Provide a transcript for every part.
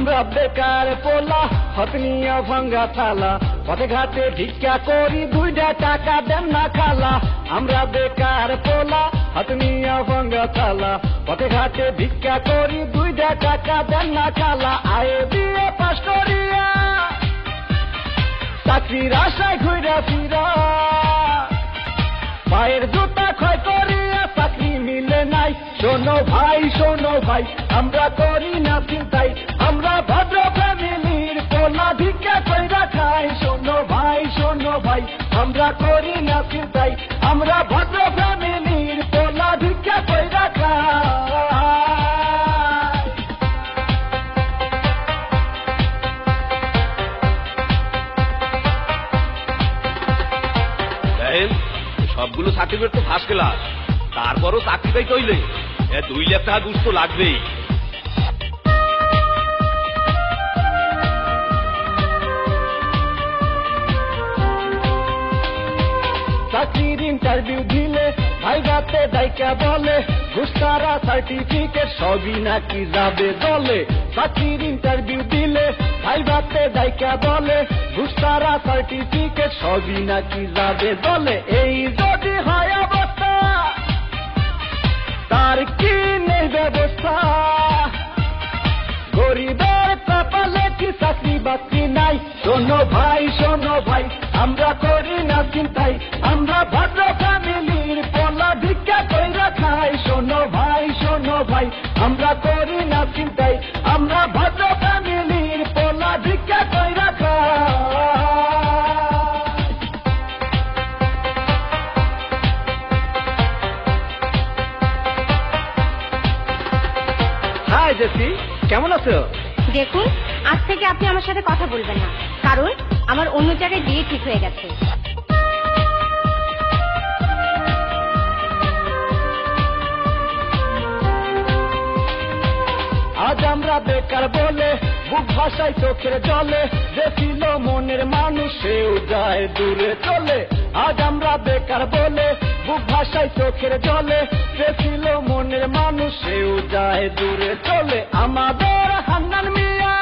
আমরা বেকার পোলা হাত নিয়া ভাঙ্গা থালা পথে ঘাটে ভিক্ষা করি 2টা টাকা দেন না খালা আমরা বেকার পোলা হাত নিয়া ভাঙ্গা থালা পথে ঘাটে ভিক্ষা করি 2টা টাকা দেন না খালা আয়ে বিয়ে পাস করিয়া চাকরির আশায় ঘুরা ফিরা পায়ের জুতা ক্ষয় করিয়া চাকরি মিলে নাই শোনো ভাই আমরা করি না চিন্তাই আমরা ভদ্র ফ্যামিলির পোলা ভিক্ষা কইরা খাই শোনো ভাই আমরা করি না চিন্তাই আমরা ভদ্র ফ্যামিলির পোলা ভিক্ষা কইরা খাই সবগুলো সার্টিফিকেট তো ফার্স্ট ক্লাস তারপরও চাকরি পাইতে হইলে 2 লাখ টাকা ঘুষ তো লাগবেই চাকরির ইন্টারভিউ দিলে ভাইভাতে দায়িকা বলে ঘুষতারা সার্টিফিকেট সবই নাকি যাবে দলে চাকরির ইন্টারভিউ দিলে ভাইভাতে দায়িকা বলে ঘুষতারা সার্টিফিকেট সবই নাকি যাবে দলে এই যদি হয় অবস্থা তার কি নেই ব্যবস্থা গরিবের কপালে কি চাকরি বাকরি নাই শোনো ভাই আমরা করি না চিন্তাই আমরা ভদ্র ফ্যামিলির পোলা ভিক্ষা কইরা খাই শোনো ভাই আমরা করি না চিন্তাই আমরা ভদ্র ফ্যামিলির পোলা ভিক্ষা কইরা খাই হাই জেসি কেমন আছো দেখুন আজ থেকে আপনি আমার সাথে কথা বলবেন না কারণ আমার অন্য জায়গায় বিয়ে ঠিক হয়ে গেছে আজ আমরা বেকার বলে বুক ভাষায় চোখের জলে যে ছিল মনের মানুষ সেও যায় দূরে চলে আজ আমরা বেকার বলে বুক ভাষায় চোখের জলে যে ছিল মনের মানুষ সেও যায় দূরে চলে আমাদের হান্নান মিয়া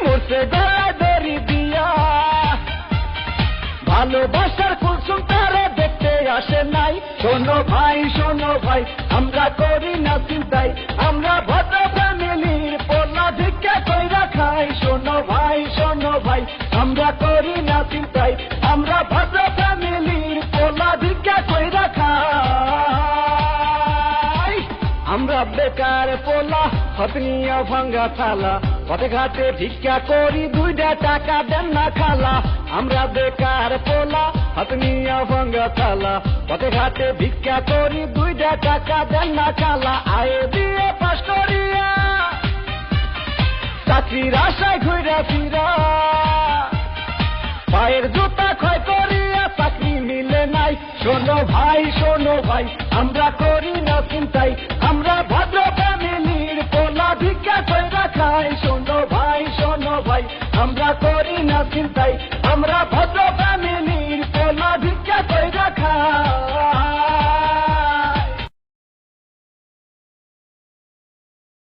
মরছে গলায় দড়ি দিয়া ভালোবাসার কুলসুম তারা দেখতে আসে নাই শোনো ভাই আমরা করি না চিন্তাই আমরা ভদ্র ফ্যামিলির পোলা ভিক্ষা কইরা খাই শোনো ভাই আমরা করি না চিন্তাই আমরা ভদ্র ফ্যামিলির পোলা ভিক্ষা কইরা খাই আমরা বেকার পোলা হাত নিয়া ভাঙ্গা থালা পথে ঘাটে ভিক্ষা করি 2টা টাকা দেন না খালা আমরা বেকার পোলা হাত নিয়া ভাঙ্গা থালা পথে ঘাটে ভিক্ষা করি 2টা টাকা দেন না খালা আয়ে বিয়ে পাস করিয়া চাকরির আশায় ঘুরা ফিরা পায়ের জুতা ক্ষয় করিয়া চাকরি মিলে নাই শোনো ভাই আমরা করি না চিন্তাই আমরা ভদ্র ফ্যামিলির পোলা ভিক্ষা কইরা খাই শোনো ভাই আমরা করি না চিন্তাই আমরা ভদ্র